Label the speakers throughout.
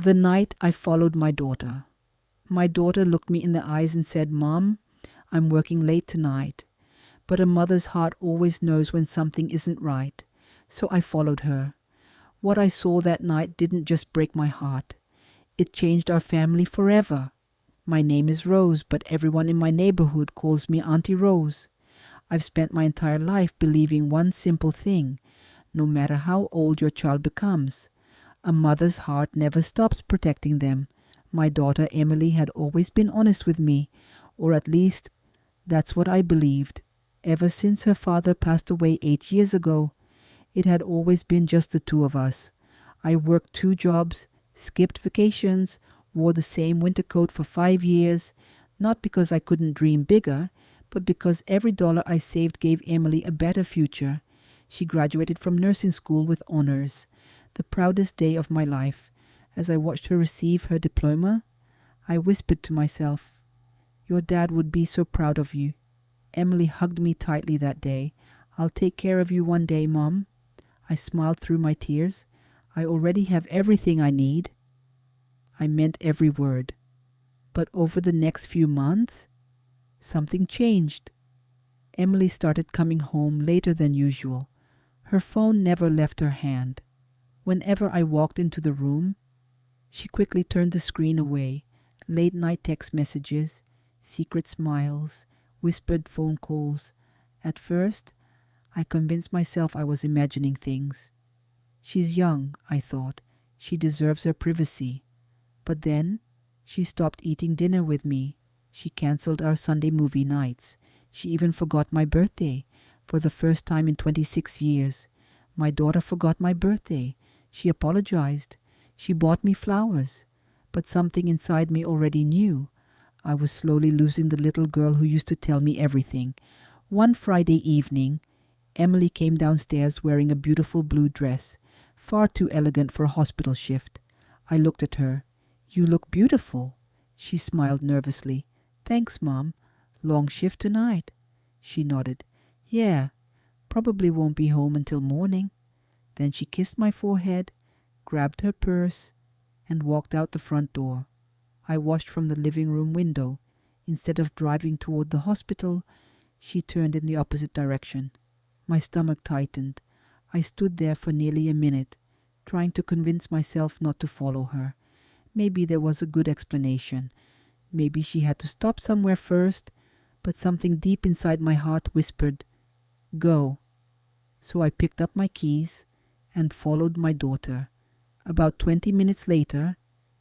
Speaker 1: The night I followed my daughter. My daughter looked me in the eyes and said, "Mom, I'm working late tonight." But a mother's heart always knows when something isn't right. So I followed her. What I saw that night didn't just break my heart. It changed our family forever. My name is Rose, but everyone in my neighborhood calls me Auntie Rose. I've spent my entire life believing one simple thing: no matter how old your child becomes, a mother's heart never stops protecting them. My daughter Emily had always been honest with me, or at least that's what I believed. Ever since her father passed away 8 years ago, it had always been just the two of us. I worked 2 jobs, skipped vacations, wore the same winter coat for 5 years, not because I couldn't dream bigger, but because every dollar I saved gave Emily a better future. She graduated from nursing school with honors, the proudest day of my life. As I watched her receive her diploma, I whispered to myself, "Your dad would be so proud of you." Emily hugged me tightly that day. "I'll take care of you one day, Mom." I smiled through my tears. "I already have everything I need." I meant every word. But over the next few months, something changed. Emily started coming home later than usual. Her phone never left her hand. Whenever I walked into the room, she quickly turned the screen away. Late-night text messages, secret smiles, whispered phone calls. At first, I convinced myself I was imagining things. She's young, I thought. She deserves her privacy. But then, she stopped eating dinner with me. She canceled our Sunday movie nights. She even forgot my birthday, for the first time in 26 years. My daughter forgot my birthday. She apologized. She bought me flowers. But something inside me already knew. I was slowly losing the little girl who used to tell me everything. One Friday evening, Emily came downstairs wearing a beautiful blue dress, far too elegant for a hospital shift. I looked at her. "You look beautiful." She smiled nervously. "Thanks, Mom. Long shift tonight." She nodded. "Yeah, probably won't be home until morning." Then she kissed my forehead, grabbed her purse, and walked out the front door. I watched from the living room window. Instead of driving toward the hospital, she turned in the opposite direction. My stomach tightened. I stood there for nearly a minute, trying to convince myself not to follow her. Maybe there was a good explanation. Maybe she had to stop somewhere first, but something deep inside my heart whispered, "Go." So I picked up my keys and followed my daughter. About 20 minutes later,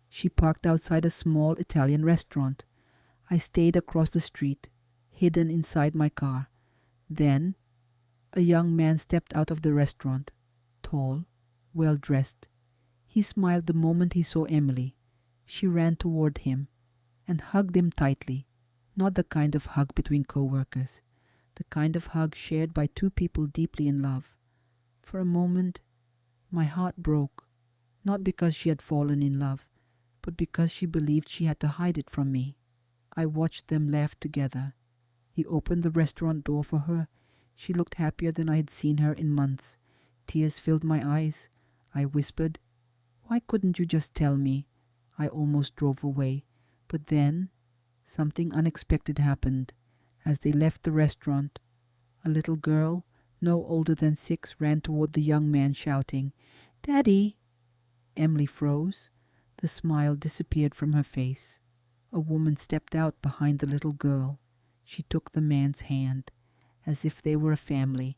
Speaker 1: she parked outside a small Italian restaurant. I stayed across the street, hidden inside my car. Then, a young man stepped out of the restaurant, tall, well-dressed. He smiled the moment he saw Emily. She ran toward him and hugged him tightly, not the kind of hug between co-workers, the kind of hug shared by two people deeply in love. For a moment, my heart broke, not because she had fallen in love, but because she believed she had to hide it from me. I watched them laugh together. He opened the restaurant door for her. She looked happier than I had seen her in months. Tears filled my eyes. I whispered, "Why couldn't you just tell me?" I almost drove away. But then, something unexpected happened. As they left the restaurant, a little girl, no older than 6, ran toward the young man shouting, "Daddy!" Emily froze. The smile disappeared from her face. A woman stepped out behind the little girl. She took the man's hand, as if they were a family.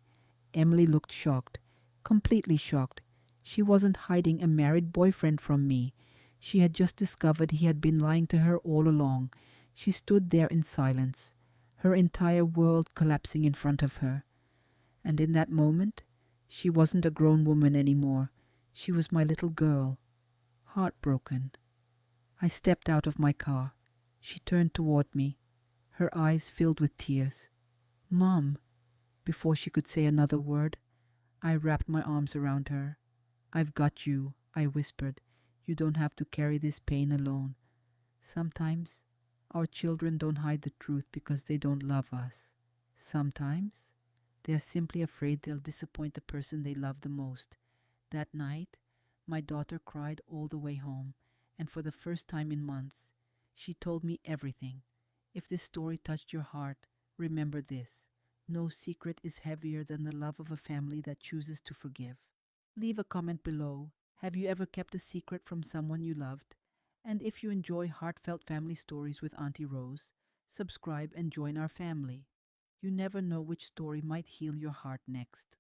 Speaker 1: Emily looked shocked, completely shocked. She wasn't hiding a married boyfriend from me. She had just discovered he had been lying to her all along. She stood there in silence, her entire world collapsing in front of her. And in that moment, she wasn't a grown woman anymore. She was my little girl, heartbroken. I stepped out of my car. She turned toward me, her eyes filled with tears. "Mom," before she could say another word, I wrapped my arms around her. "I've got you," I whispered. "You don't have to carry this pain alone." Sometimes our children don't hide the truth because they don't love us. Sometimes they are simply afraid they'll disappoint the person they love the most. That night, my daughter cried all the way home. and for the first time in months, she told me everything. If this story touched your heart, remember this: no secret is heavier than the love of a family that chooses to forgive. Leave a comment below. Have you ever kept a secret from someone you loved? And if you enjoy heartfelt family stories with Auntie Rose, subscribe and join our family. You never know which story might heal your heart next.